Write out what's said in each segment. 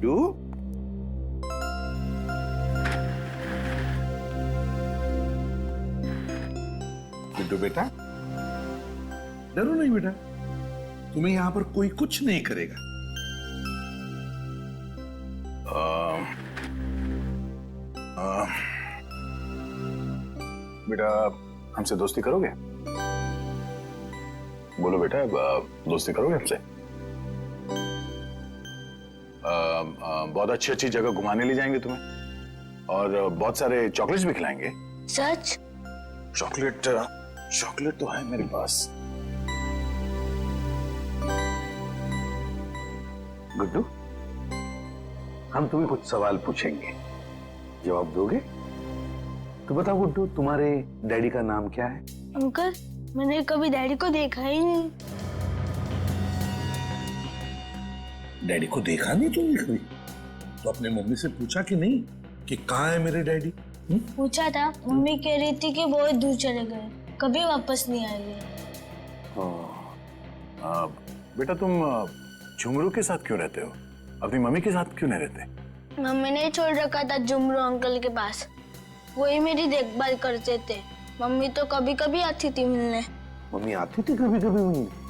गुड्डू, गुड्डू बेटा, डरो नहीं बेटा, तुम्हें यहां पर कोई कुछ नहीं करेगा। बेटा हमसे दोस्ती करोगे? बोलो बेटा, दोस्ती करोगे हमसे? बहुत अच्छी अच्छी जगह घुमाने ले जाएंगे तुम्हें और बहुत सारे चॉकलेट्स भी खिलाएंगे। सच? चॉकलेट तो है मेरे पास। गुड्डू, हम तुम्हें कुछ सवाल पूछेंगे, जवाब दोगे? तो बताओ गुड्डू, तुम्हारे डैडी का नाम क्या है? अंकल, मैंने कभी डैडी को देखा ही नहीं। डैडी को देखा नहीं तुमने कभी? तो अपने मम्मी से पूछा कि नहीं कि कहाँ है मेरे डैडी? पूछा था, मम्मी कह रही थी कि बहुत दूर चले गए, कभी वापस नहीं आएंगे। बेटा तुम झुमरू के साथ क्यों रहते हो? अपनी मम्मी के साथ क्यों नहीं रहते? मम्मी ने छोड़ रखा था झुमरू अंकल के पास, वही मेरी देखभाल करते थे। मम्मी तो कभी कभी आती थी मिलने। मम्मी आती थी कभी कभी मिलने?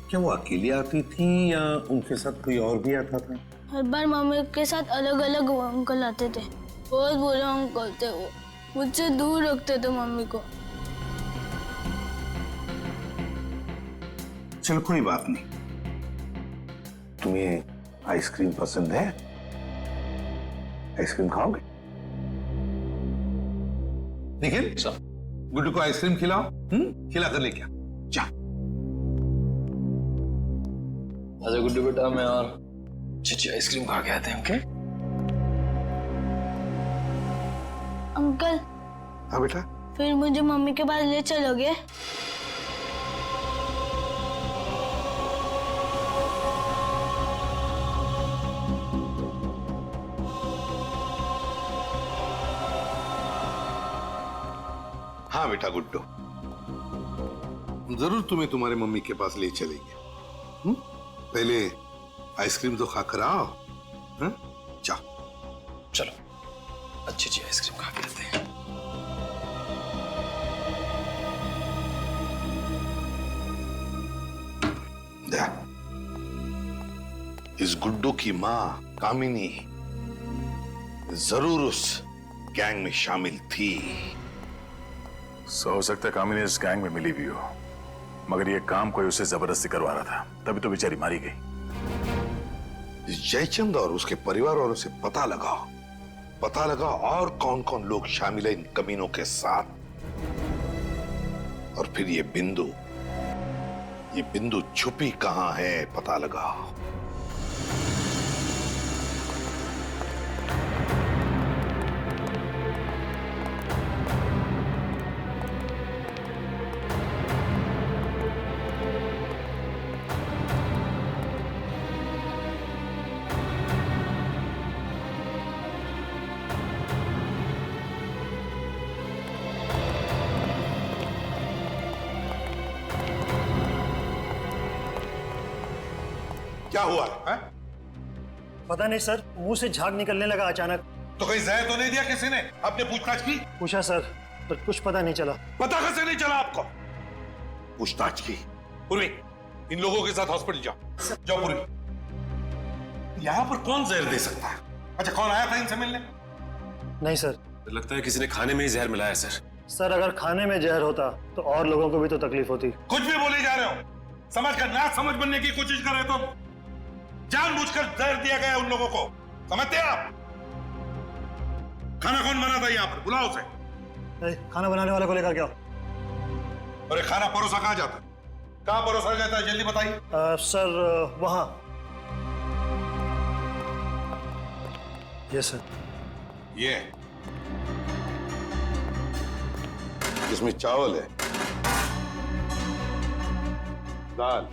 क्या वो अकेली आती थी या उनके साथ कोई और भी आता था? हर बार मम्मी के साथ अलग अलग अंकल आते थे। बहुत बुरे अंकल थे वो, मुझसे दूर रखते थे मम्मी को। चलो कोई बात नहीं। तुम्हें आइसक्रीम पसंद है? आइसक्रीम खाओगे? निखिल, गुड्डू को आइसक्रीम खिलाओ। खिला कर लेके आओ, जा। आजा गुड्डू बेटा, मैं और चिची आइसक्रीम खा के आते हैं। Okay uncle. हाँ बेटा। फिर मुझे मम्मी के पास ले चलोगे? हाँ बेटा गुड्डू, जरूर तुम्हें तुम्हारे मम्मी के पास ले चलेंगे। पहले आइसक्रीम तो खाकर आओ। जाओ। चलो, अच्छी अच्छी आइसक्रीम खा के आते हैं। इस गुड्डू की माँ कामिनी जरूर उस गैंग में शामिल थी। हो सकता है कामिनी इस गैंग में मिली भी हो, मगर ये काम कोई उसे जबरदस्ती करवा रहा था, तभी तो बेचारी मारी गई। इस जयचंद और उसके परिवार वालों से पता लगाओ और कौन कौन लोग शामिल है इन कमीनों के साथ। और फिर ये बिंदु छुपी कहां है पता लगाओ। क्या हुआ है? पता नहीं सर, मुंह से झाग निकलने लगा अचानक। तो कहीं जहर तो नहीं दिया किसी ने? आपने पूछताछ की? पूछा सर, पर कुछ पता नहीं चला। पता कैसे नहीं चला आपको? पूछताछ की? पूर्वी, इन लोगों के साथ हॉस्पिटल जाओ। जाओ पूर्वी। यहाँ पर कौन जहर दे सकता है? अच्छा, कौन आया था इनसे मिलने? नहीं सर। लगता है किसी ने खाने में ही जहर मिलाया सर। सर, अगर खाने में जहर होता तो और लोगों को भी तो तकलीफ होती। कुछ भी बोले जा रहे हो, समझ कर ना समझ बनने की कोशिश कर रहे हो। जानबूझकर जहर दिया गया उन लोगों को, समझते हैं आप? खाना कौन बना था यहाँ पर? बुलाओ उसे। खाना बनाने वाले को लेकर क्या? अरे खाना परोसा कहाँ जाता है? कहाँ परोसा जाता है? जल्दी बताइए। सर, वहां। ये सर। ये इसमें चावल है, दाल,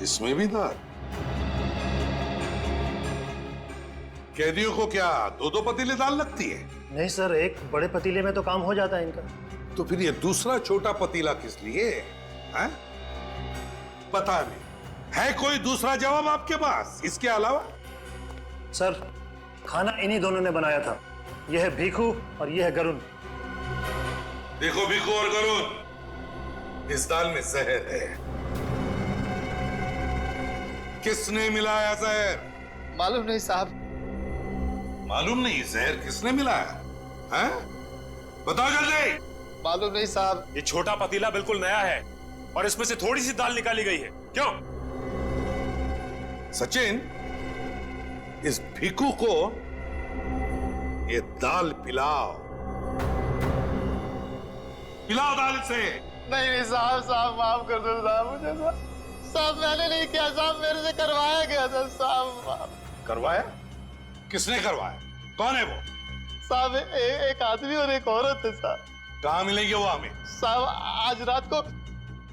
इसमें भी दाल। कैदियों को क्या दो दो पतीले दाल लगती है? नहीं सर, एक बड़े पतीले में तो काम हो जाता है इनका। तो फिर ये दूसरा छोटा पतीला किस लिए है? पता नहीं, है कोई दूसरा जवाब आपके पास इसके अलावा? सर, खाना इन्हीं दोनों ने बनाया था। यह है भीखू और यह है गरुण। देखो भीखू और गरुण, इस दाल में जहर है। किसने मिलाया जहर? मालूम नहीं साहब। मालूम नहीं जहर किसने मिलाया है? बताओ जल्दी। मालूम नहीं साहब। ये छोटा पतीला बिल्कुल नया है और इसमें से थोड़ी सी दाल निकाली गई है। क्यों? सचिन, इस भीखू को ये दाल पिलाओ, पिलाओ दाल से। नहीं नहीं साहब, साहब माफ कर दो साहब मुझे। साहब मैंने नहीं किया साहब, मेरे से करवाया गया था साहब। करवाया? किसने करवाया? कौन है वो? साहब एक आदमी और एक औरत है साहब। कहाँ मिलेंगे वो हमें? साहब आज रात को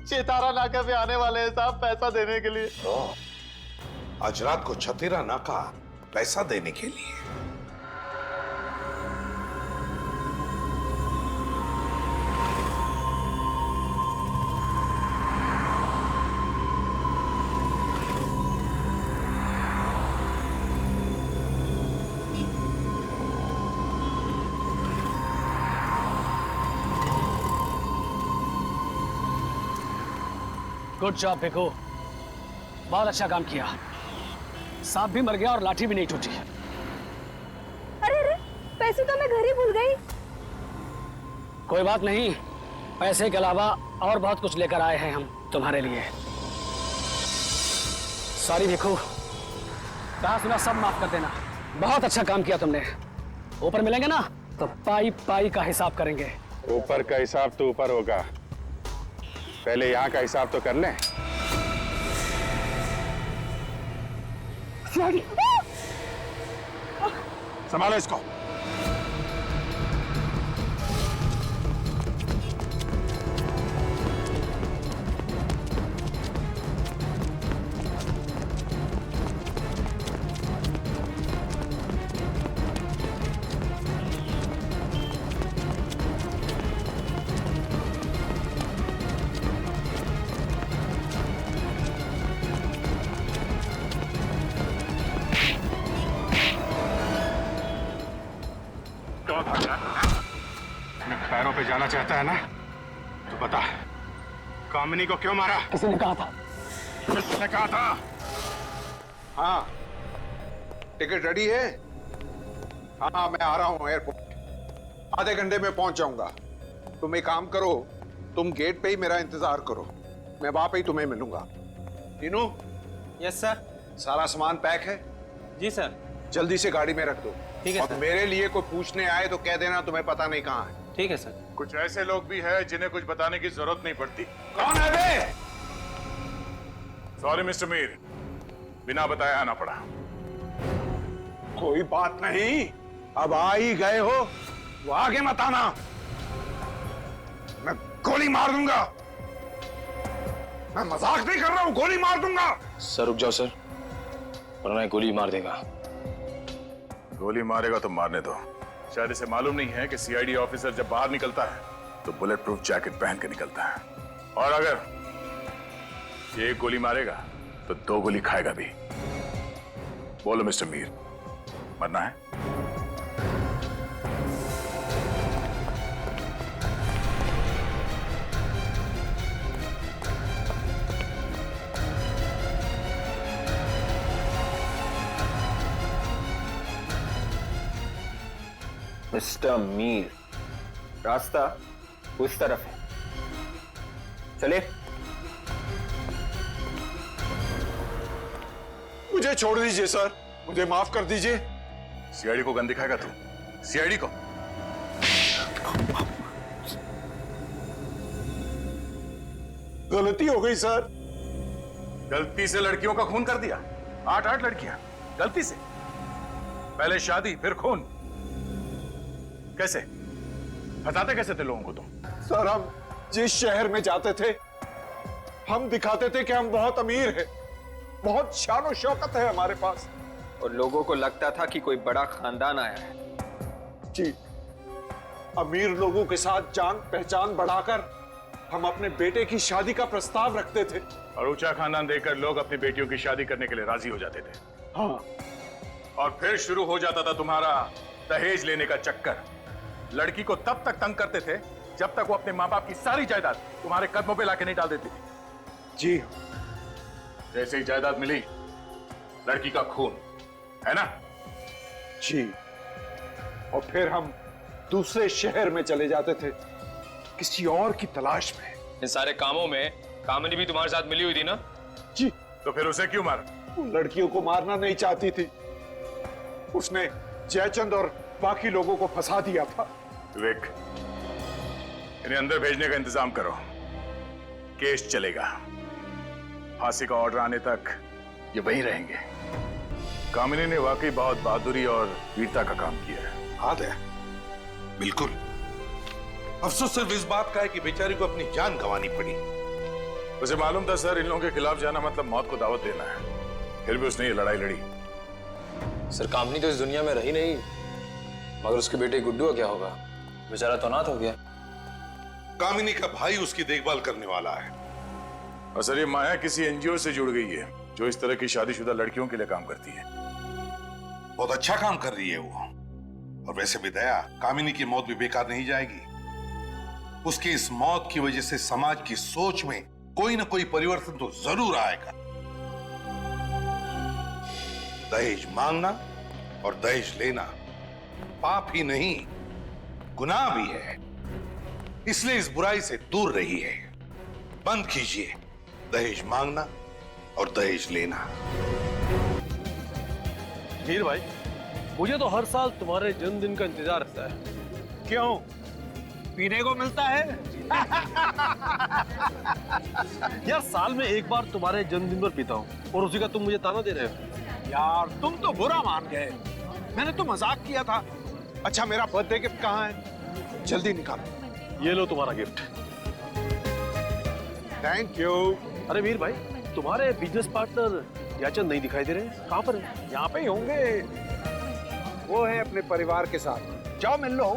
चेतारा नाका पे आने वाले हैं साहब, पैसा देने के लिए। आज रात को छतीरा नाका पैसा देने के लिए? गुड जॉब भिखू, बहुत अच्छा काम किया। सांप भी मर गया और लाठी भी नहीं टूटी। अरे अरे, पैसे तो मैं घर ही भूल गई। कोई बात नहीं, पैसे के अलावा और बहुत कुछ लेकर आए हैं हम तुम्हारे लिए। सॉरी भिखू, कहा सुना सब माफ कर देना। बहुत अच्छा काम किया तुमने। ऊपर मिलेंगे ना तो पाई पाई का हिसाब करेंगे। ऊपर का हिसाब तो ऊपर होगा, पहले यहाँ का हिसाब तो कर लें। संभालो इसको। पैरों पे जाना चाहता है ना, तो बता, कामिनी को क्यों मारा? किसी ने कहा था। किसने कहा था? हाँ, टिकट रेडी है? हाँ, मैं आ रहा हूँ एयरपोर्ट। आधे घंटे में पहुंच जाऊंगा। तुम एक काम करो, तुम गेट पे ही मेरा इंतजार करो, मैं वहां पे ही तुम्हें मिलूंगा। तीनू? Yes sir. सारा सामान पैक है? जी सर। जल्दी से गाड़ी में रख दो। ठीक है और सर। मेरे लिए कोई पूछने आए तो कह देना तुम्हें पता नहीं कहाँ है। ठीक है सर। कुछ ऐसे लोग भी हैं जिन्हें कुछ बताने की जरूरत नहीं पड़ती। कौन है बे? सॉरी मिस्टर मीर, बिना बताए आना पड़ा। कोई बात नहीं, अब आ ही गए हो, वो आगे मत आना, मैं गोली मार दूंगा। मैं मजाक नहीं कर रहा हूं, गोली मार दूंगा। सर रुक जाओ सर, वरना गोली मार देगा। गोली मारेगा तो मारने दो। शायद इसे मालूम नहीं है कि सीआईडी ऑफिसर जब बाहर निकलता है तो बुलेट प्रूफ जैकेट पहन के निकलता है, और अगर ये एक गोली मारेगा तो 2 गोली खाएगा भी। बोलो मिस्टर मीर, मरना है? मिस्टर मीर, रास्ता उस तरफ है, चले। मुझे छोड़ दीजिए सर, मुझे माफ कर दीजिए। सीआईडी को गन दिखाएगा तू? सीआईडी को? गलती हो गई सर। गलती से लड़कियों का खून कर दिया? 8 लड़कियां गलती से? पहले शादी फिर खून? कैसे? बताते कैसे थे लोगों को तुम? सर, हम जिस शहर में जाते थे हम दिखाते थे कि हम बहुत अमीर हैं, बहुत शान और शौकत है हमारे पास, और लोगों को लगता था कि कोई बड़ा खानदान आया है। जी अमीर लोगों के साथ जान पहचान बढ़ाकर हम अपने बेटे की शादी का प्रस्ताव रखते थे। और ऊंचा खानदान देखकर लोग अपनी बेटियों की शादी करने के लिए राजी हो जाते थे। हाँ, और फिर शुरू हो जाता था तुम्हारा दहेज लेने का चक्कर। लड़की को तब तक तंग करते थे जब तक वो अपने माँ बाप की सारी जायदाद तुम्हारे कदमों पे लाके नहीं डाल देती थी। जी जैसे ही जायदाद मिली, लड़की का खून, है ना? जी। और फिर हम दूसरे शहर में चले जाते थे किसी और की तलाश में। इन सारे कामों में कामिनी भी तुम्हारे साथ मिली हुई थी ना? जी। तो फिर उसे क्यों मारा? वो लड़कियों को मारना नहीं चाहती थी, उसने जयचंद और बाकी लोगों को फंसा दिया था। विवेक, इन्हें अंदर भेजने का इंतजाम करो, केस चलेगा। फांसी का ऑर्डर आने तक ये वहीं रहेंगे। कामिनी ने वाकई बहुत बहादुरी और वीरता का काम किया है। याद है, बिल्कुल। अफसोस सिर्फ इस बात का है कि बेचारी को अपनी जान गंवानी पड़ी। उसे मालूम था सर, इन लोगों के खिलाफ जाना मतलब मौत को दावत देना है, फिर भी उसने ये लड़ाई लड़ी। सर, कामनी तो इस दुनिया में रही नहीं, मगर उसके बेटे गुड्डू का क्या होगा? बेचारा तो अनाथ हो गया। कामिनी का भाई उसकी देखभाल करने वाला है। और सर, ये माया किसी एनजीओ से जुड़ गई है जो इस तरह की शादीशुदा लड़कियों के लिए काम करती है। बहुत अच्छा काम कर रही है वो। और वैसे भी दया, कामिनी की मौत भी बेकार नहीं जाएगी। उसकी इस मौत की वजह से समाज की सोच में कोई ना कोई परिवर्तन तो जरूर आएगा। दहेज मांगना और दहेज लेना पाप ही नहीं, गुनाह भी है। इसलिए इस बुराई से दूर रहिए। बंद कीजिए दहेज मांगना और दहेज लेना। वीर भाई, मुझे तो हर साल तुम्हारे जन्मदिन का इंतजार रहता है। क्यों? पीने को मिलता है? यार, साल में एक बार तुम्हारे जन्मदिन पर पीता हूँ और उसी का तुम मुझे ताना दे रहे हो। यार, तुम तो बुरा मान गए। मैंने तो मजाक किया था। अच्छा, मेरा बर्थडे गिफ्ट कहाँ है? जल्दी निकालो। ये लो तुम्हारा गिफ्ट। Thank you. अरे वीर भाई, तुम्हारे बिजनेस पार्टनर याचंद नहीं दिखाई दे रहे, कहाँ पर है? यहाँ पे ही होंगे। वो है अपने परिवार के साथ। जाओ मिल लो।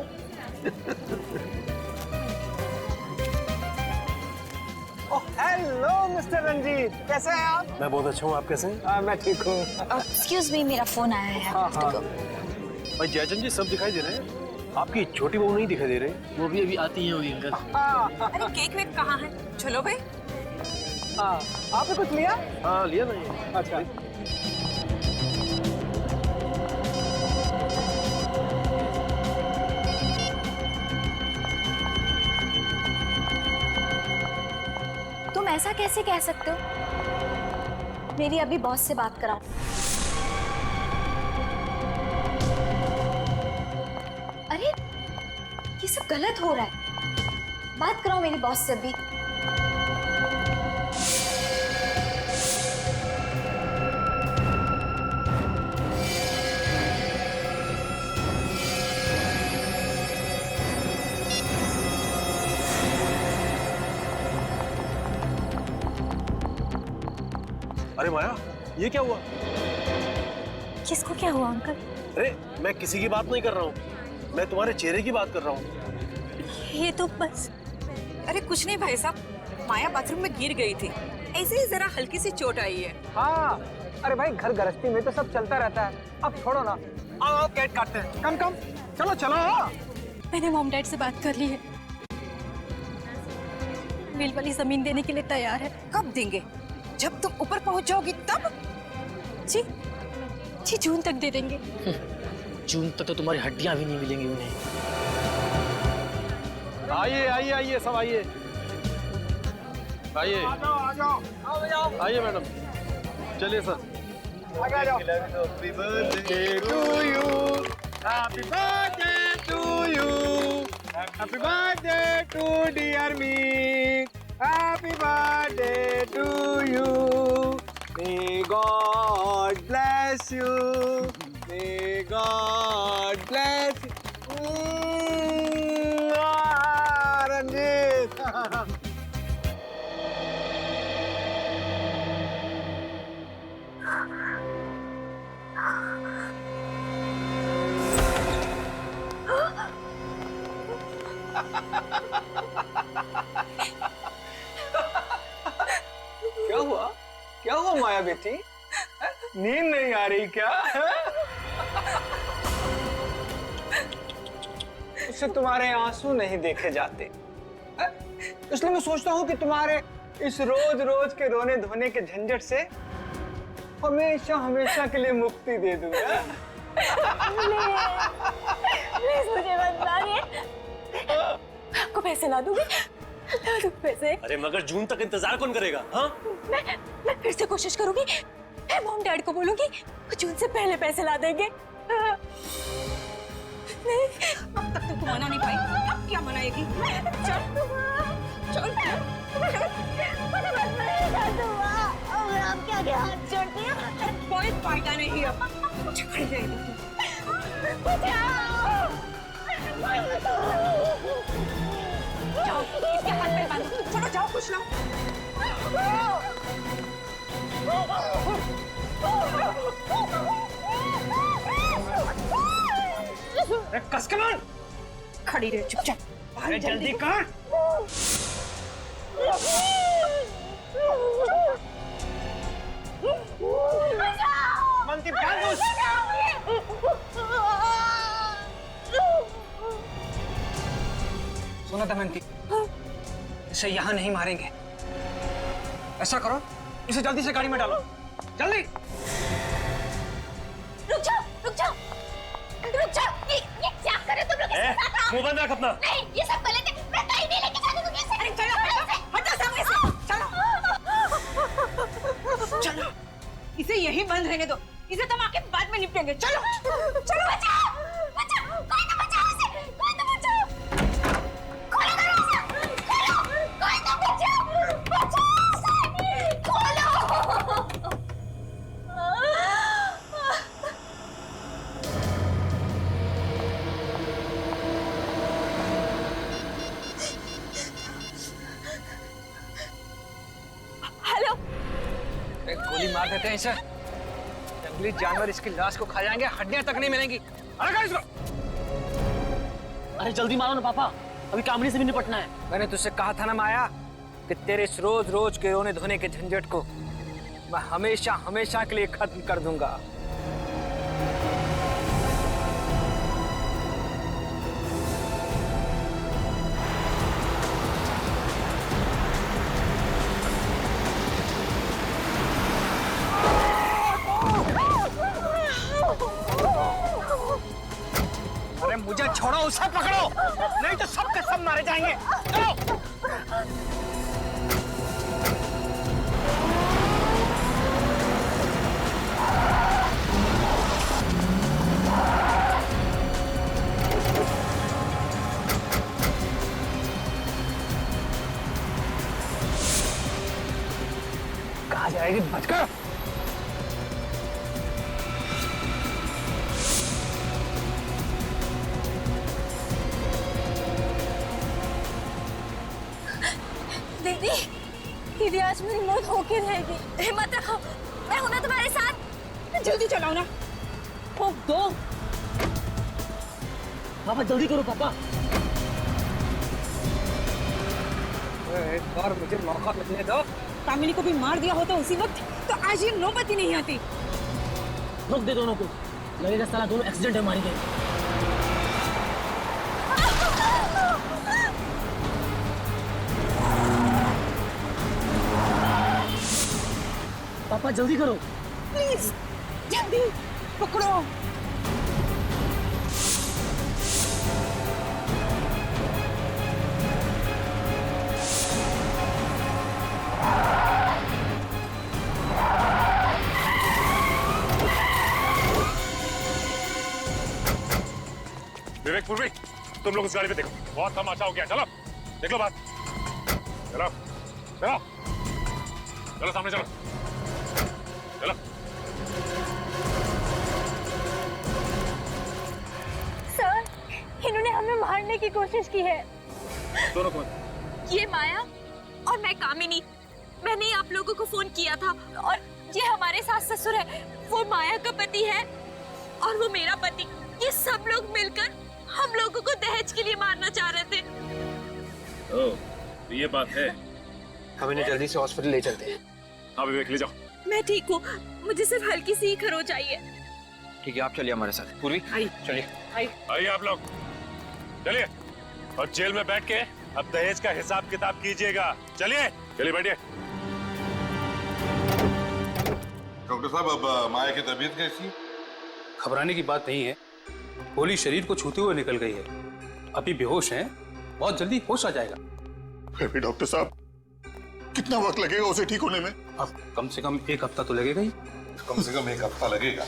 हेलो मिस्टर रंजीत, कैसे हैं आप? मैं बहुत अच्छा हूँ, आप कैसे हैं? मैं ठीक हूँ। एक्सक्यूज मी, मेरा फोन आया है। हाँ हाँ। भाई जयचंद जी सब दिखाई दे रहे हैं, आपकी छोटी बहू नहीं दिखाई दे रही। वो भी अभी आती है होगी अंकल। अरे केक वेक कहाँ है? चलो भाई। आपने कुछ लिया? हाँ, लिया ना ये। अच्छा। तुम ऐसा कैसे कह सकते हो? मेरी अभी बॉस से बात कराओ। अरे ये सब गलत हो रहा है, बात कराओ मेरी बॉस से अभी। अरे माया, ये क्या हुआ? किसको क्या हुआ अंकल? अरे मैं किसी की बात नहीं कर रहा हूँ, मैं तुम्हारे चेहरे की बात कर रहा हूँ। ये तो बस। अरे कुछ नहीं भाई साहब, माया बाथरूम में गिर गई थी, ऐसे ही जरा हल्की सी चोट आई है। हाँ, अरे भाई घर गृहस्थी में तो सब चलता रहता है, अब छोड़ो ना। आओ केक काटते हैं। कम कम, चलो चलो। मैंने मॉम डैड से बात कर ली है, मिल वाली जमीन देने के लिए तैयार है। कब देंगे? जब तुम ऊपर पहुंच जाओगी तब? जी जी, जून तक दे देंगे। जून तक तो तुम्हारी हड्डियां भी नहीं मिलेंगी उन्हें। आइए आइए आइए, सब आइए आइए। आ जाओ। आइए मैडम, चलिए सर। आगे आ जाओ। Happy birthday to you, happy birthday to you, happy birthday to dear me, happy birthday to you, may God bless you, may God bless you. Ranjit. क्या हुआ? क्या हुआ माया बेटी? नींद नहीं आ रही क्या? उससे तुम्हारे आंसू नहीं देखे जाते, इसलिए मैं सोचता हूँ कि तुम्हारे इस रोज रोज के रोने धोने के झंझट से हमेशा हमेशा के लिए मुक्ति दे दूंगा। प्लीज मुझे मत मारिए, आपको पैसे ला दूंगी, ला दूं पैसे। अरे मगर जून तक इंतजार कौन करेगा? हाँ? मैं फिर से कोशिश करूंगी, मैं मॉम डैड को बोलूंगी, वो जून से पहले पैसे ला देंगे। नहीं, अब तक तो तू मना नहीं पाई, अब क्या मनाएगी? चल, चल, मुझे मत मारिए दुआ, और आप क्या क्या हाथ छोड़ती हैं? कोई फायदा नहीं अब, झगड़ जाएगी तू। जाओ, इसके हाथ पैर बांधो, चलो जाओ कुछ लाओ। कस के मार। खड़ी रहे चुपचाप। अरे जल्दी कर। मंती सुनो दमयंती, इसे यहाँ नहीं मारेंगे। ऐसा करो, इसे जल्दी से गाड़ी में डालो, जल्दी। रुक जाओ, रुक जाओ, रुक जाओ। ये क्या करे तुम लोग? मुंह बंद रख अपना। नहीं, ये सब गलत है, मैं कहीं नहीं लेके जाने दूंगी इसे। अरे चलो, हटो सामने से, चलो, चलो, इसे यही बंद रहने दो, इसे तो हम आके बाद में निपटेंगे। चलो, चलो, बचाओ, बचाओ, कोई तो बचाओ इसे, कोई तो बचाओ, खोलो दरवाजा, खोलो, कोई तो बचाओ, बचाओ इसे, खोलो। हेलो, एक गोली मार देते हैं इसे, जंगली जानवर इसकी लाश को खा जाएंगे, हड्डियां तक नहीं मिलेंगी। अरे कर इसको। अरे जल्दी मारो ना पापा, अभी कामनी से भी निपटना है। मैंने तुझसे कहा था ना माया कि तेरे इस रोज रोज के रोने धोने के झंझट को मैं हमेशा हमेशा के लिए खत्म कर दूंगा। अरे मुझे छोड़ो, उसे पकड़ो, नहीं तो सब के सब मारे जाएंगे। चलो। कहाँ जाएगी बचकर? दीदी, दीदी आज मेरी मौत होके रहेगी, हिम्मत रखो, मैं हूं ना तुम्हारे साथ। जल्दी चलाओ ना। ठोक दो। पापा जल्दी करो पापा। एक बार मुझे मौका मिलने दो। कामिनी को भी मार दिया होता उसी वक्त तो आज ये नौबत ही नहीं आती। रोक दे दोनों को, लगेगा साला दोनों एक्सीडेंट में मारी गई। पापा जल्दी करो प्लीज, जल्दी पकड़ो। विवेक, पूर्वी, तुम लोग उस गाड़ी पे देखो, बहुत तमाशा हो गया। चलो देख लो बात। चलो चलो चलो, सामने चलो, चलो। सर, इन्होंने हमें मारने की कोशिश की है। दोनों कौन? ये माया और मैं कामिनी। मैंने ही आप लोगों को फोन किया था, और ये हमारे सास ससुर है। वो माया का पति है और वो मेरा पति। ये सब लोग मिलकर हम लोगों को दहेज के लिए मारना चाह रहे थे। तो ये बात है। हम इन्हें जल्दी से हॉस्पिटल ले चलते हैं। हाँ विवेक, ले जाओ। मैं ठीक हूँ, मुझे सिर्फ हल्की सी ही खरोच आई है। ठीक है, आप चलिए हमारे साथ। पूर्वी आई चलिए। आइए आप लोग, चलिए। और जेल में बैठ के अब दहेज का हिसाब किताब कीजिएगा। चलिए चलिए, बैठिए। डॉक्टर साहब, अब माया की तबीयत कैसी है? घबराने की बात नहीं है, गोली शरीर को छूते हुए निकल गई है। अभी बेहोश हैं, बहुत जल्दी होश आ जाएगा। फिर भी डॉक्टर साहब, कितना वक्त लगेगा उसे ठीक होने में? अब कम से कम 1 हफ्ता तो लगेगा ही। कम से कम 1 हफ्ता लगेगा।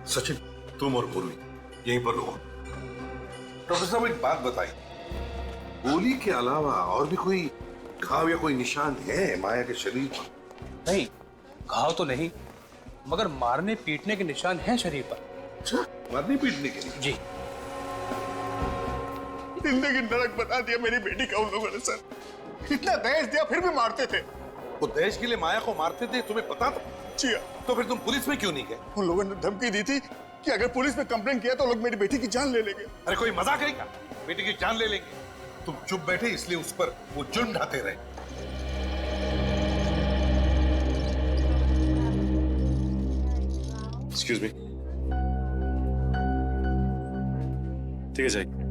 सचिन, तुम और पूर्वी यहीं पर रुको। डॉक्टर साहब, एक बात बताइए, गोली के अलावा और भी कोई घाव या कोई निशान है माया के शरीर पर? नहीं, घाव तो नहीं, मगर मारने पीटने के निशान हैं शरीर पर। अच्छा, मारने पीटने के लिए? जी। जिंदगी नरक बता दिया मेरी बेटी का उन लोगों ने सर। इतना दहेज दिया फिर भी मारते थे। वो दहेज के लिए माया को मारते थे, तुम्हें पता था? जी। तो फिर तुम पुलिस में क्यों नहीं गए? उन लोगों ने धमकी दी थी कि अगर पुलिस में कंप्लेंट किया तो लोग मेरी बेटी की जान ले लेंगे। अरे कोई मजाक है क्या? बेटी की जान ले लेंगे? तुम चुप बैठे इसलिए उस पर वो जुर्म ढाते रहे। Excuse me. ठीक है जाइए।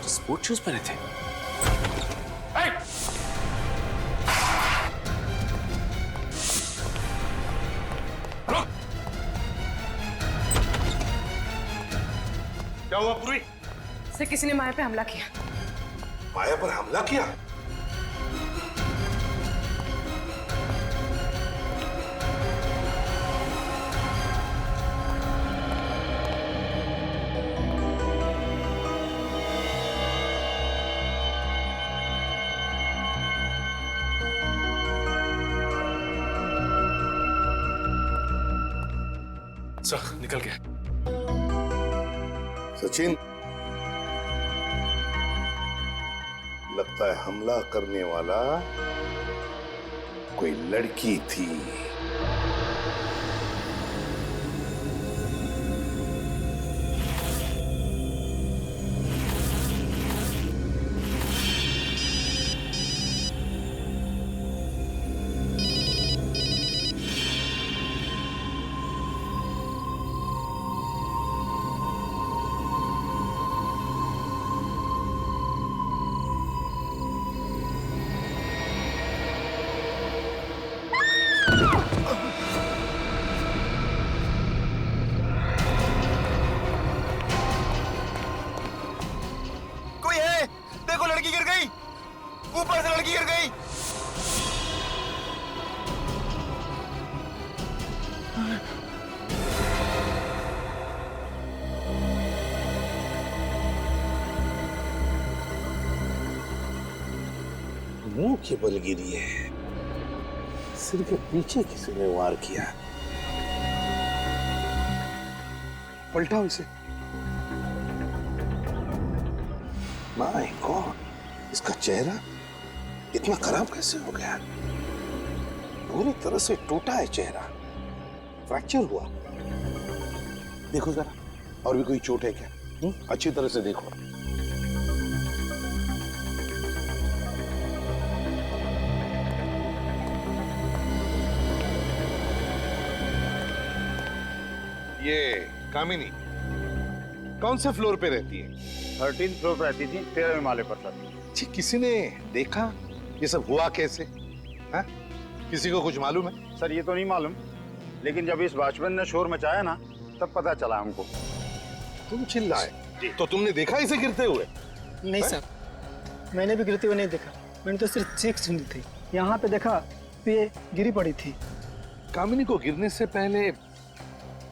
स्पोर्ट शूज पहने थे। क्या हुआ पूरी? सर, किसी ने माया पे हमला किया। माया पर हमला किया? सर, निकल गया। सचिन, लगता है हमला करने वाला कोई लड़की थी। ऊपर से लड़की गिर गई। मुंह के बल गिरी है, सिर के पीछे किसी ने वार किया। पलटाओ इसे। माय गॉड, इसका चेहरा इतना खराब कैसे हो गया? पूरी तरह से टूटा है चेहरा, फ्रैक्चर हुआ। देखो जरा, और भी कोई चोट है क्या? अच्छी तरह से देखो। ये कामिनी कौन से फ्लोर पे रहती है? 13th फ्लोर पर रहती थी, 13वें माले पर सर। जी, किसी ने देखा ये सब हुआ कैसे? हा? किसी को कुछ मालूम है? सर ये तो नहीं मालूम, लेकिन जब इस वॉचमैन ने शोर मचाया ना तब पता चला हमको। तुम चिल्लाए तो तुमने देखा इसे गिरते हुए? नहीं सर, मैंने भी गिरते हुए नहीं देखा, मैंने तो सिर्फ चीख सुनी थी। यहाँ पे देखा पिए गिरी पड़ी थी। कामिनी को गिरने से पहले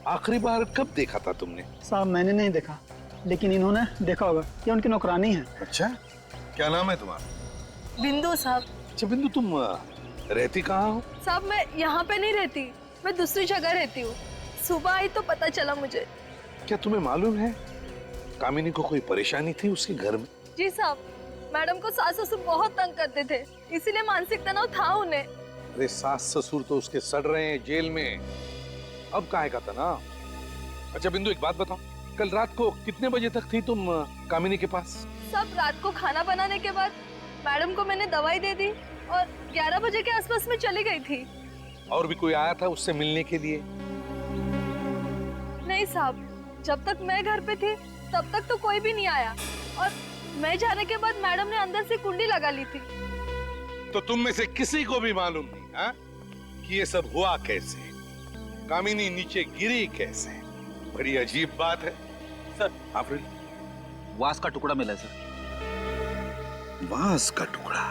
आखिरी बार कब देखा था तुमने? साहब मैंने नहीं देखा, लेकिन इन्होंने देखा होगा। ये उनकी नौकरानी है। अच्छा, क्या नाम है तुम्हारा? बिंदु साहब। अच्छा बिंदु, तुम रहती कहाँ हो? साहब मैं यहाँ पे नहीं रहती, मैं दूसरी जगह रहती हूँ। सुबह आई तो पता चला मुझे। क्या तुम्हें मालूम है कामिनी को कोई परेशानी थी उसके घर में? जी साहब, मैडम को सास ससुर बहुत तंग करते थे, इसीलिए मानसिक तनाव था उन्हें। अरे सास ससुर तो उसके सड़ रहे हैं जेल में, अब काहे का तनाव? अच्छा बिंदु, एक बात बताओ, कल रात को कितने बजे तक थी तुम कामिनी के पास? सब रात को खाना बनाने के बाद मैडम को मैंने दवाई दे दी और 11 बजे के आसपास में चली गई थी। और भी कोई आया था उससे मिलने के लिए? नहीं साहब, जब तक मैं घर पे थी तब तक तो कोई भी नहीं आया, और मैं जाने के बाद मैडम ने अंदर से कुंडी लगा ली थी। तो तुम में से किसी को भी मालूम नहीं हा? कि ये सब हुआ कैसे, कामिनी नीचे गिरी कैसे? बड़ी अजीब बात है सर। आप वास का टुकड़ा मिला है सर। वास का टुकड़ा?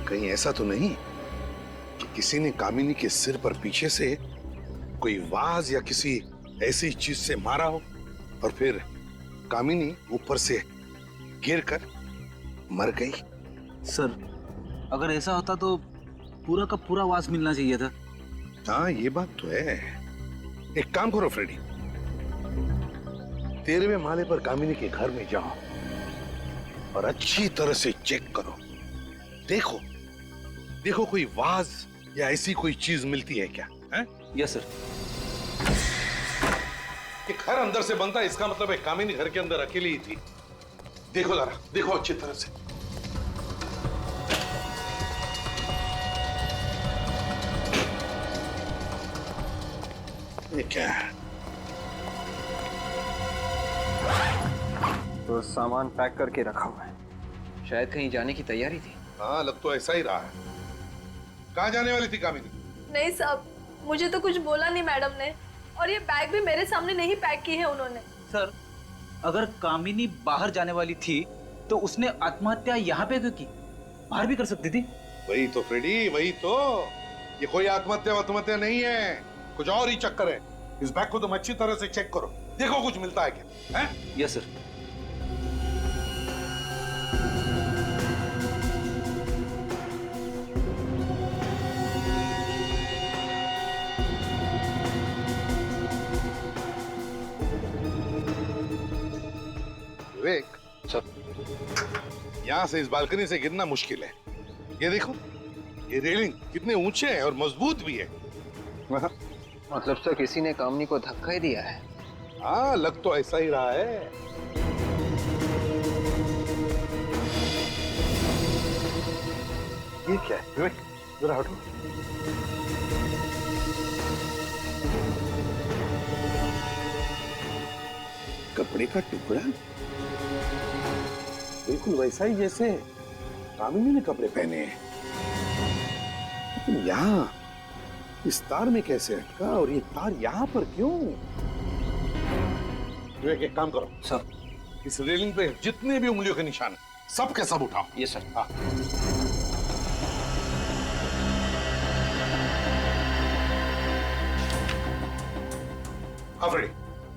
कहीं ऐसा तो नहीं कि किसी ने कामिनी के सिर पर पीछे से कोई वाज या किसी ऐसी चीज से मारा हो और फिर कामिनी ऊपर से गिरकर मर गई? सर अगर ऐसा होता तो पूरा का पूरा वास मिलना चाहिए था। हाँ ये बात तो है। एक काम करो फ्रेडी, 13वें माले पर कामिनी के घर में जाओ और अच्छी तरह से चेक करो। देखो देखो कोई वाज या ऐसी कोई चीज मिलती है क्या? है? Yes sir. कि घर अंदर से बनता है, इसका मतलब है कामिनी घर के अंदर अकेली ही थी। देखो जरा, देखो अच्छी तरह से। ये क्या है? तो सामान पैक करके रखा हुआ है, शायद कहीं जाने की तैयारी थी। हाँ लग तो ऐसा ही रहा है। कहाँ जाने वाली थी कामिनी? नहीं साहब, मुझे तो कुछ बोला नहीं मैडम ने, और ये बैग भी मेरे सामने नहीं पैक की है उन्होंने। सर अगर कामिनी बाहर जाने वाली थी तो उसने आत्महत्या यहाँ पे क्यों की? बाहर भी कर सकती थी। वही तो फ्रेडी, वही तो। ये कोई आत्महत्या नहीं है, कुछ और ही चक्कर है। इस बैग को तुम अच्छी तरह से चेक करो, देखो कुछ मिलता है क्या? है? Yes sir. विवेक सर, यहां से इस बालकनी से गिरना मुश्किल है। ये देखो, ये रेलिंग कितने ऊंचे हैं और मजबूत भी है। मतलब सर किसी ने कामिनी को धक्का ही दिया है। हाँ लग तो ऐसा ही रहा है। ये क्या है विवेक, जरा हटो। कपड़े का टुकड़ा बिल्कुल वैसा ही जैसे कामिनी ने कपड़े पहने हैं, लेकिन यहाँ इस तार में कैसे अटका और ये तार यहाँ पर क्यों? विवेक एक काम करो सर, इस रेलिंग पे जितने भी उंगलियों के निशान हैं सब के सब उठाओ। ये सर। हाँ।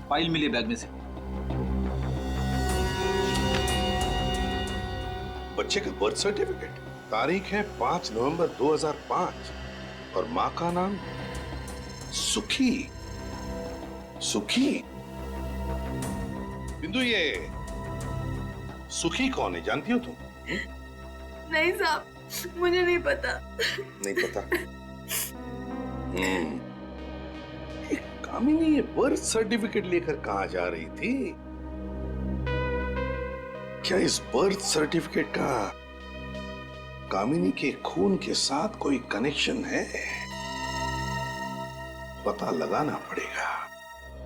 फाइल मिली बैग में से। बच्चे का बर्थ सर्टिफिकेट, तारीख है 5 नवंबर 2005 और माँ का नाम सुखी। सुखी? बिंदु ये सुखी कौन है, जानती हो तुम? नहीं साहब, मुझे नहीं पता। नहीं पता? कामिनी ये बर्थ सर्टिफिकेट लेकर कहाँ जा रही थी? क्या इस बर्थ सर्टिफिकेट का कामिनी के खून के साथ कोई कनेक्शन है? पता लगाना पड़ेगा।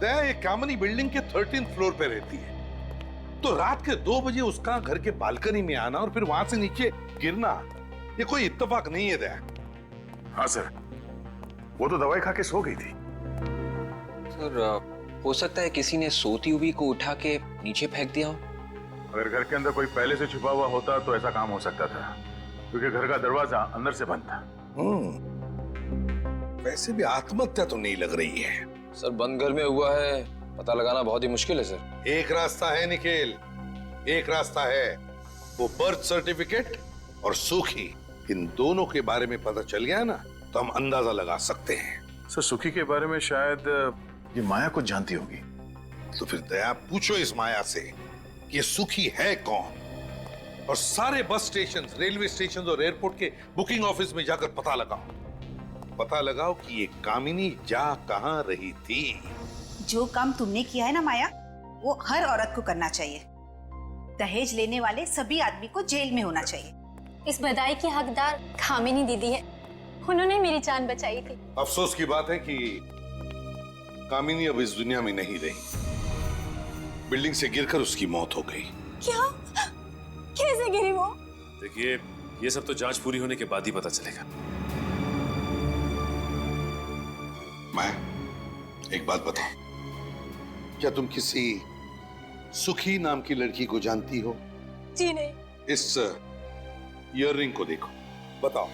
दया ये कामिनी बिल्डिंग के 13th फ्लोर पे रहती है, तो रात के 2 बजे उसका घर के बालकनी में आना और फिर वहां से नीचे गिरना, ये कोई इत्तेफाक नहीं है दया। हाँ सर, वो तो दवाई खा के सो गई थी। सर हो सकता है किसी ने सोती हुई को उठा के नीचे फेंक दिया हो। अगर घर के अंदर कोई पहले से छुपा हुआ होता तो ऐसा काम हो सकता था, क्योंकि घर का दरवाजा अंदर से बंद था। वैसे भी आत्महत्या तो नहीं लग रही है। सर बंद घर में हुआ है, पता लगाना बहुत ही मुश्किल है सर। एक रास्ता है निखिल, एक रास्ता है। वो बर्थ सर्टिफिकेट और सुखी, इन दोनों के बारे में पता चल गया ना तो हम अंदाजा लगा सकते हैं। सर सुखी के बारे में शायद ये माया कुछ जानती होगी। तो फिर दया पूछो इस माया से कि ये सुखी है कौन, और सारे बस स्टेशन, रेलवे स्टेशन और एयरपोर्ट के बुकिंग ऑफिस में जाकर पता लगाओ कि ये कामिनी जा कहां रही थी। जो काम तुमने किया है ना माया, वो हर औरत को करना चाहिए। दहेज लेने वाले सभी आदमी को जेल में होना चाहिए। इस बधाई की हकदार कामिनी दीदी है, उन्होंने मेरी जान बचाई थी। अफसोस की बात है कि कामिनी अब इस दुनिया में नहीं रही। बिल्डिंग से गिरकर उसकी मौत हो गई। क्या? कैसे गिरी वो? देखिए, ये सब तो जांच पूरी होने के बाद ही पता चलेगा। मैं एक बात बताओ, क्या तुम किसी सुखी नाम की लड़की को जानती हो? जी नहीं। इस ईयररिंग को देखो, बताओ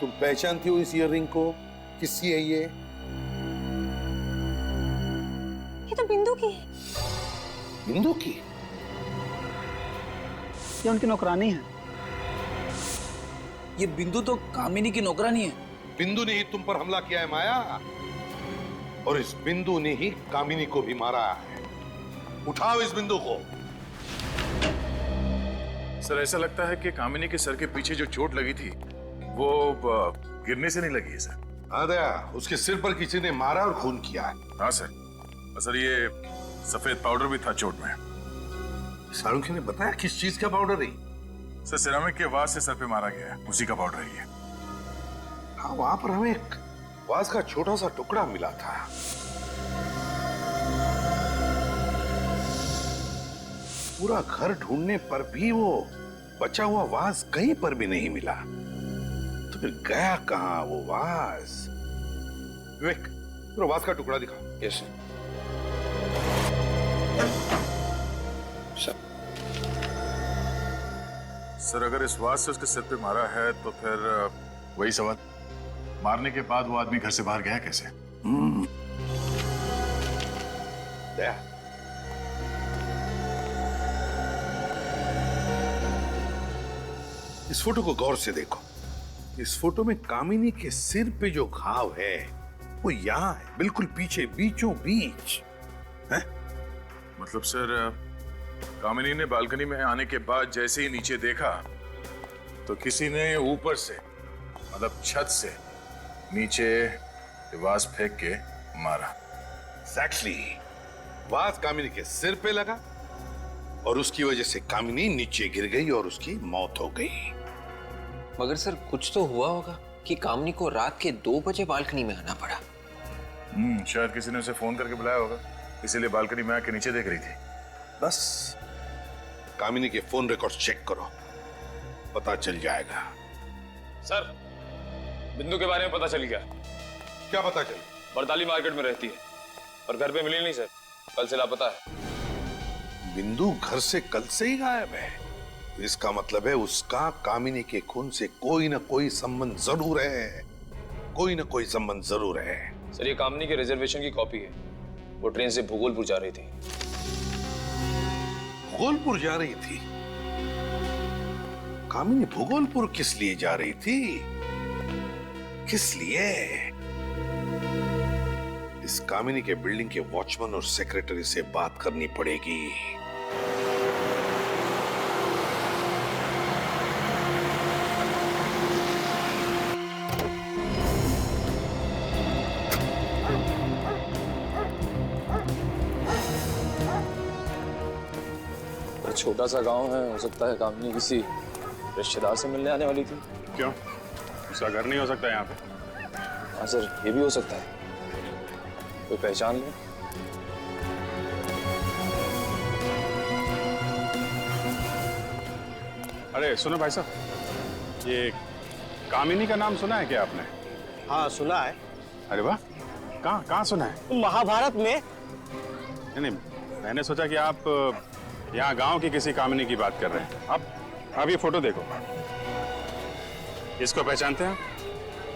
तुम पहचानती हो इस ईयररिंग को? किसकी है ये? ये तो बिंदु की है। बिंदु की? ये उनकी नौकरानी है। ये बिंदु तो कामिनी की नौकरानी है। बिंदु ने ही तुम पर हमला किया है माया, और इस बिंदु ने ही कामिनी को भी मारा है। उठाओ इस बिंदु को। सर ऐसा लगता है कि कामिनी के सर के पीछे जो चोट लगी थी वो गिरने से नहीं लगी है सर। हाँ दया, उसके सिर पर किसी ने मारा और खून किया है। हाँ सर। सर ये सफेद पाउडर भी था चोट में। सारुखी ने बताया किस चीज का पाउडर है? सर सिरामिक के वास से सर पे मारा गया है, उसी का पाउडर है ये। हाँ, वहां पर हमें एक वास का छोटा सा टुकड़ा मिला था। पूरा घर ढूंढने पर भी वो बचा हुआ वास कहीं पर भी नहीं मिला। तो फिर गया कहां वो वास? विवेक, पूरा वास का टुकड़ा दिखा। Yes sir. सर अगर इस वास से उसके सिर पे मारा है तो फिर वही सवाल, मारने के बाद वो आदमी घर से बाहर गया कैसे? दया, इस फोटो को गौर से देखो। इस फोटो में कामिनी के सिर पे जो घाव है वो यहां है, बिल्कुल पीछे, बीचों बीच है। मतलब सर कामिनी ने बालकनी में आने के बाद जैसे ही नीचे देखा तो किसी ने ऊपर से, मतलब छत से नीचे वास फेंक के मारा। Exactly. वास कामिनी के सिर पे लगा और उसकी वजह से कामिनी नीचे गिर गई और उसकी मौत हो गई। मगर सर कुछ तो हुआ होगा कि कामिनी को रात के 2 बजे बालकनी में आना पड़ा। शायद किसी ने उसे फोन करके बुलाया होगा, इसीलिए बालकनी में आके नीचे देख रही थी। बस कामिनी के फोन रिकॉर्ड चेक करो, पता चल जाएगा। सर बिंदु के बारे में पता चल गया। क्या पता चल? बरताली मार्केट में रहती है और घर पे मिली नहीं सर, कल से लापता है। बिंदु घर से कल से ही गायब है, तो इसका मतलब है उसका कामिनी के खून से कोई ना कोई संबंध जरूर है, कोई ना कोई संबंध जरूर है। सर ये कामिनी के रिजर्वेशन की कॉपी है, वो ट्रेन से भूगोलपुर जा रही थी। भूगोलपुर जा रही थी? कामिनी भूगोलपुर किस लिए जा रही थी? किस लिए? इस कामिनी के बिल्डिंग के वॉचमैन और सेक्रेटरी से बात करनी पड़ेगी। छोटा सा गांव है, हो सकता है कामिनी किसी रिश्तेदार से मिलने आने वाली थी। क्यों? उसका घर नहीं हो सकता यहाँ पे? हाँ सर, ये भी हो सकता है। कोई पहचान ले? अरे सुनो भाई साहब, ये कामिनी का नाम सुना है क्या आपने? हाँ सुना है। अरे वाह, कहाँ सुना है? महाभारत में। नहीं, मैंने सोचा कि आप यहाँ गांव की किसी कामिनी की बात कर रहे हैं। अब ये फोटो देखो, इसको पहचानते हैं?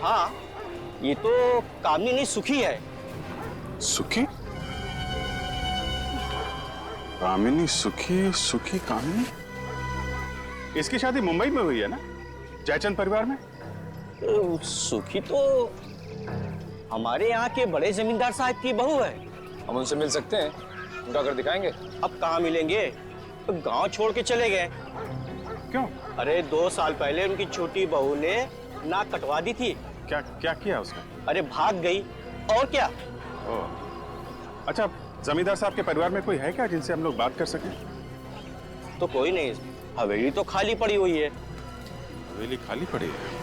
हाँ, ये तो कामिनी सुखी है। सुखी? कामिनी सुखी, सुखी कामिनी? इसकी शादी मुंबई में हुई है ना, जयचंद परिवार में? सुखी तो हमारे यहाँ के बड़े जमींदार साहब की बहू है। हम उनसे मिल सकते हैं? उनका घर दिखाएंगे? अब कहाँ मिलेंगे, तो गांव छोड़ के चले गए। क्यों? अरे 2 साल पहले उनकी छोटी बहू ने नाक कटवा दी थी। क्या क्या किया उसने? अरे भाग गई, और क्या। अच्छा, जमींदार साहब के परिवार में कोई है क्या जिनसे हम लोग बात कर सकें? तो कोई नहीं, हवेली तो खाली पड़ी हुई है। हवेली खाली पड़ी है?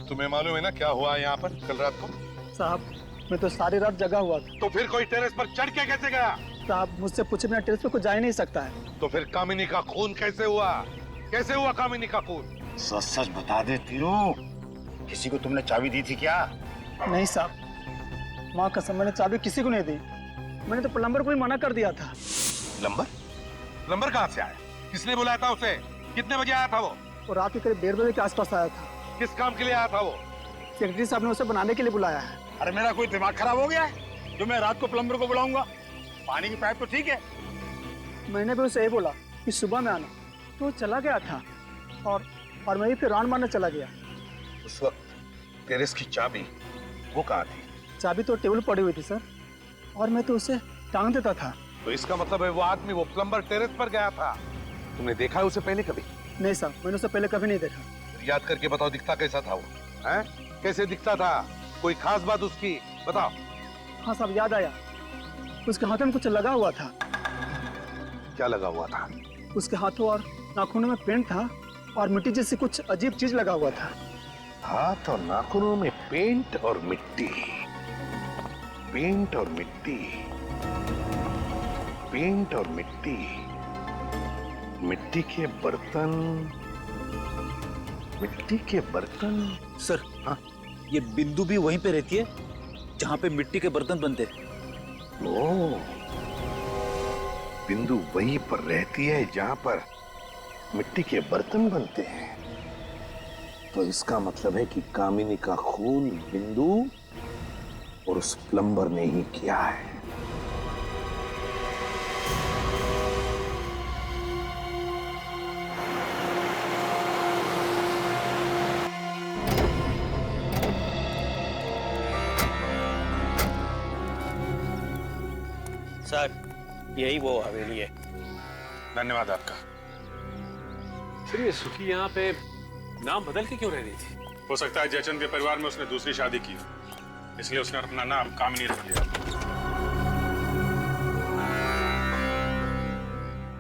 तुम्हें मालूम है ना क्या हुआ यहाँ पर कल रात को? साहब, मैं तो सारी रात जगा हुआ था। तो फिर कोई टेरेस पर चढ़ के कैसे गया? साहब, मुझसे पूछे बिना टेरेस पे कोई जा ही नहीं सकता है। तो फिर कामिनी का खून कैसे हुआ? कैसे हुआ कामिनी का खून? सच सच बता दे तीरू, किसी को तुमने चाबी दी थी क्या? नहीं साहब, माँ कसम, मैंने चाबी किसी को नहीं दी। मैंने तो प्लम्बर को भी मना कर दिया था। प्लम्बर? प्लम्बर कहाँ से आया? किसने बुलाया था उसे? कितने बजे आया था वो? वो रात के करीब 1:30 बजे के आसपास आया था। किस काम के लिए आया था वो? सेक्रेटरी साहब ने उसे बनाने के लिए बुलाया है। अरे मेरा कोई दिमाग खराब हो गया है जो मैं रात को प्लम्बर को बुलाऊंगा? पानी की पाइप तो ठीक है। मैंने भी उसे यही बोला कि सुबह में आना, तो वो चला गया था और मैं भी फिर राउंड मारने चला गया। उस वक्त टेरेस की चाबी वो कहाँ थी? चाबी तो टेबल पड़ी हुई थी सर, और मैं तो उसे टांग देता था। तो इसका मतलब है वो आदमी, वो प्लम्बर टेरेस पर गया था। तुमने देखा है उसे पहले कभी? नहीं साहब, मैंने उसे पहले कभी नहीं देखा। याद करके बताओ, दिखता कैसा था वो? हैं? कैसे दिखता था? कोई खास बात उसकी बताओ। हाँ साहब, याद आया, उसके हाथों में कुछ लगा हुआ था। क्या लगा हुआ था? उसके हाथों और नाखूनों में पेंट था और मिट्टी जैसी कुछ अजीब चीज लगा हुआ था। हाथ और नाखूनों में पेंट और मिट्टी, पेंट और मिट्टी, पेंट और मिट्टी, मिट्टी के बर्तन, मिट्टी के बर्तन। सर, हाँ, ये बिंदु भी वहीं पे रहती है जहां पे मिट्टी के बर्तन बनते हैं। ओह, बिंदु वहीं पर रहती है जहां पर मिट्टी के बर्तन बनते हैं। तो इसका मतलब है कि कामिनी का खून बिंदु और उस प्लम्बर ने ही किया है। सर, यही वो हवेली है। धन्यवाद आपका। सर, ये सुखी यहाँ पे नाम बदल के क्यों रह रही थी? हो सकता है जयचंद के परिवार में उसने दूसरी शादी की, इसलिए उसने अपना नाम कामिनी रख लिया।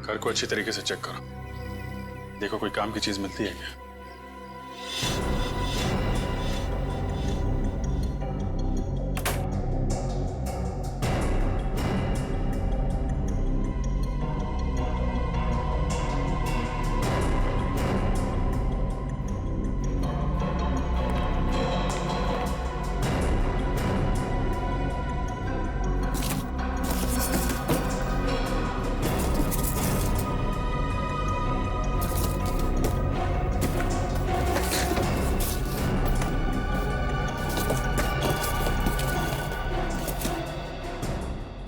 घर को अच्छी तरीके से चेक करो, देखो कोई काम की चीज मिलती है क्या।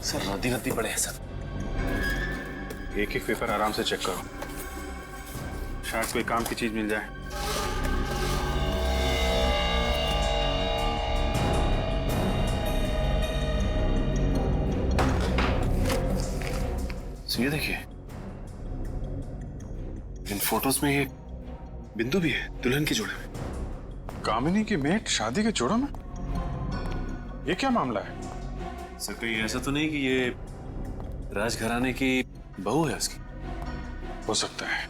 सर, रद्दी रद्दी पड़े हैं सब। एक एक पेपर आराम से चेक करो, शायद कोई काम की चीज मिल जाए। ये देखिए, इन फोटोज में ये बिंदु भी है दुल्हन के जोड़े में। कामिनी की मेट शादी के जोड़ों में? ये क्या मामला है? सर, कहीं ऐसा तो नहीं कि ये राजघराने की बहू है उसकी? हो सकता है,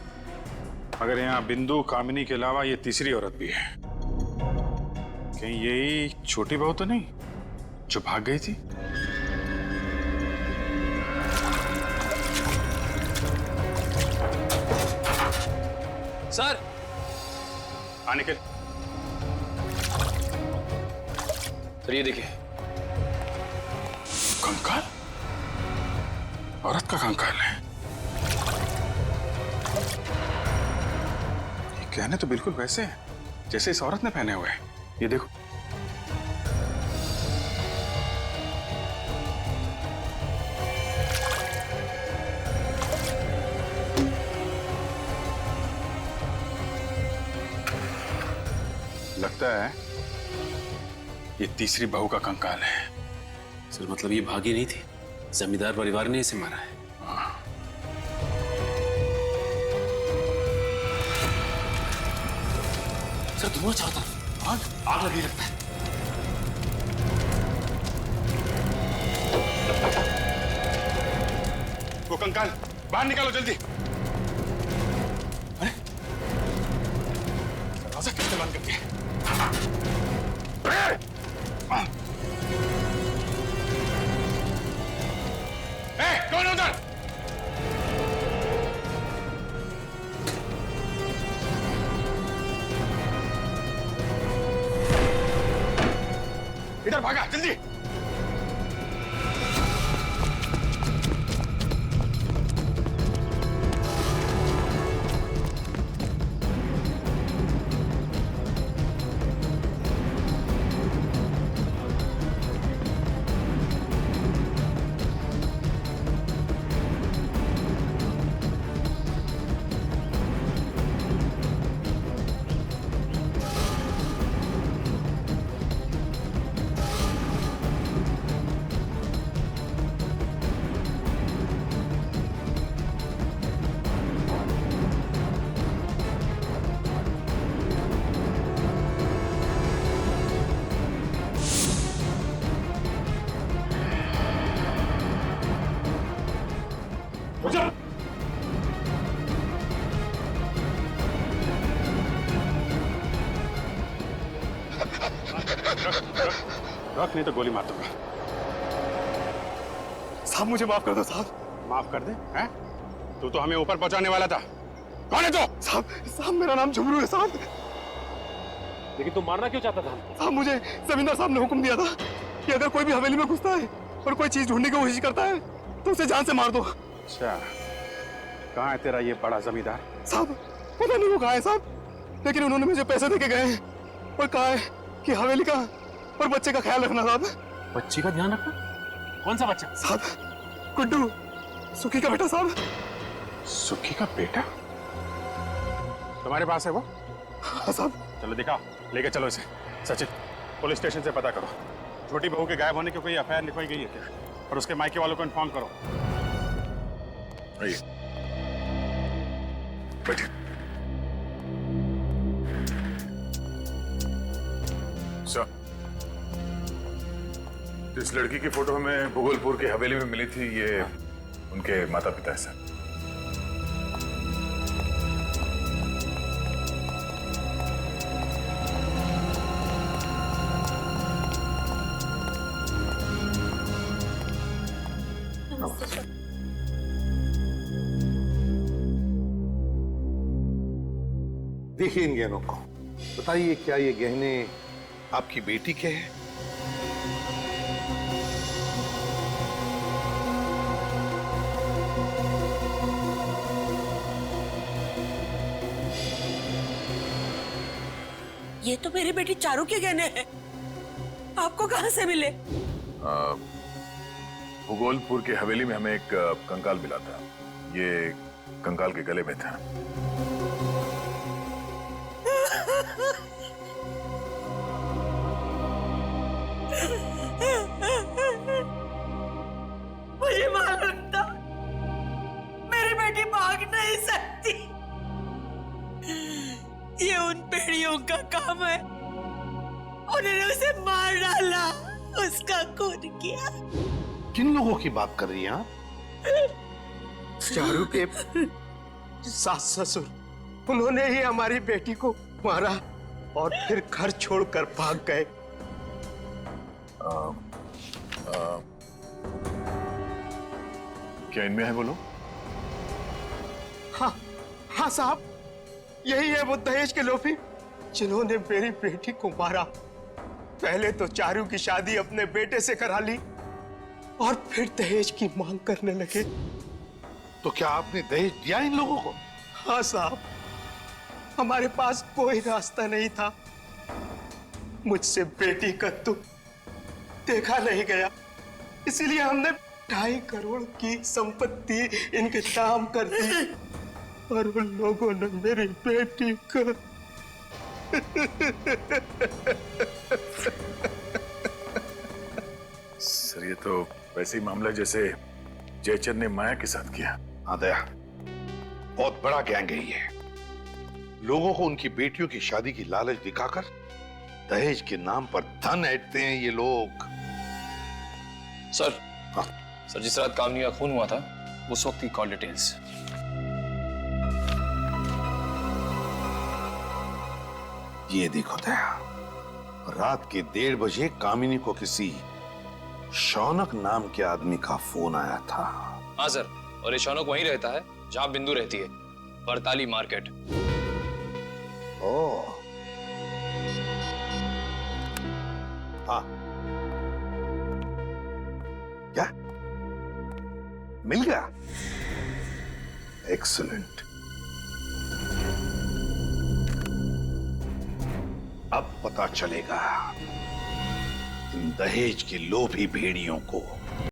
मगर यहाँ बिंदु कामिनी के अलावा ये तीसरी औरत भी है। कहीं यही छोटी बहू तो नहीं जो भाग गई थी? सर। हाँ निकल। सर ये देखिए। कंकाल? औरत का कंकाल है। ये गहने तो बिल्कुल वैसे हैं जैसे इस औरत ने पहने हुए हैं। ये देखो। लगता है ये तीसरी बहू का कंकाल है। सर मतलब ये भागी नहीं थी, जमींदार परिवार ने इसे मारा है। सर धुआं चारों तरफ, आग लगी लगता है। वो कंकाल बाहर निकालो जल्दी। अरे दरवाजा किसने बंद कर दिया? कौन उधर? इधर भागा जल्दी। रख नहीं तो गोली मार दूंगा। साहब मुझे माफ कर दो साहब। माफ कर दे? हैं? तू तो हमें ऊपर पहुंचाने वाला था। कौन है तू? साहब मेरा नाम झुमरू है साहब। लेकिन तुम मारना क्यों चाहता था? साहब मुझे जमींदार साहब ने हुक्म दिया था कि अगर कोई भी हवेली में घुसता है और कोई चीज ढूंढने की कोशिश करता है तो उसे जान से मार दो। अच्छा, कहाँ है तेरा ये बड़ा जमींदार? साहब पता नहीं वो कहाँ है साहब, लेकिन उन्होंने मुझे पैसे देके गए हैं और कहा है कि हवेली का और बच्चे का ख्याल रखना साहब। बच्चे का ध्यान रखना? कौन सा बच्चा? साहब गुड्डू, सुखी का बेटा साहब। सुखी का बेटा? तुम्हारे पास है वो? हाँ साहब। चलो दिखाओ, लेके चलो इसे। सचिन, पुलिस स्टेशन से पता करो छोटी बहू के गायब होने की कोई एफआईआर लिखवाई गई है क्या, और उसके मायके वालों को इन्फॉर्म करो। आइए बैठिए। सर, जिस लड़की की फोटो हमें भूगोलपुर की हवेली में मिली थी, ये उनके माता पिता है सर। देखिए इन गहनों को, बताइए क्या ये गहने आपकी बेटी के हैं? ये तो मेरी बेटी चारू के गहने हैं। आपको कहां से मिले? भूगोलपुर की हवेली में हमें एक कंकाल मिला था। ये कंकाल के गले में था। मुझे मालूम था मेरी बेटी भाग नहीं सकती। ये उन पेड़ियों का काम है। उन्होंने उसे मार डाला, उसका खून किया। किन लोगों की बात कर रही हैं आप? चारू के सास ससुर, उन्होंने ही हमारी बेटी को मारा और फिर घर छोड़कर भाग गए। क्या इनमें है बोलो? हाँ हाँ साहब, यही है वो दहेज के लोभी जिन्होंने मेरी बेटी को मारा। पहले तो चारू की शादी अपने बेटे से करा ली और फिर दहेज की मांग करने लगे। तो क्या आपने दहेज दिया इन लोगों को? हाँ साहब, हमारे पास कोई रास्ता नहीं था। मुझसे बेटी का दुख देखा नहीं गया, इसीलिए हमने 2.5 करोड़ की संपत्ति इनके नाम कर दी और उन लोगों ने मेरी बेटी को सर ये तो वैसे ही मामला जैसे जयचंद ने माया के साथ किया। हाँ दया, बहुत बड़ा गैंग है ये। लोगों को उनकी बेटियों की शादी की लालच दिखाकर दहेज के नाम पर धन ऐंठते हैं ये लोग। सर, हाँ सर, जिस रात कामनी का खून हुआ था उस वक्त की कॉल डिटेल्स। ये देखो दया, रात के 1:30 बजे कामिनी को किसी शौनक नाम के आदमी का फोन आया था। हाँ सर, और ये शौनक वहीं रहता है जहां बिंदु रहती है, बरताली मार्केट। ओह, हाँ, क्या मिल गया? एक्सीलेंट। अब पता चलेगा इन दहेज के लोभी भेड़ियों को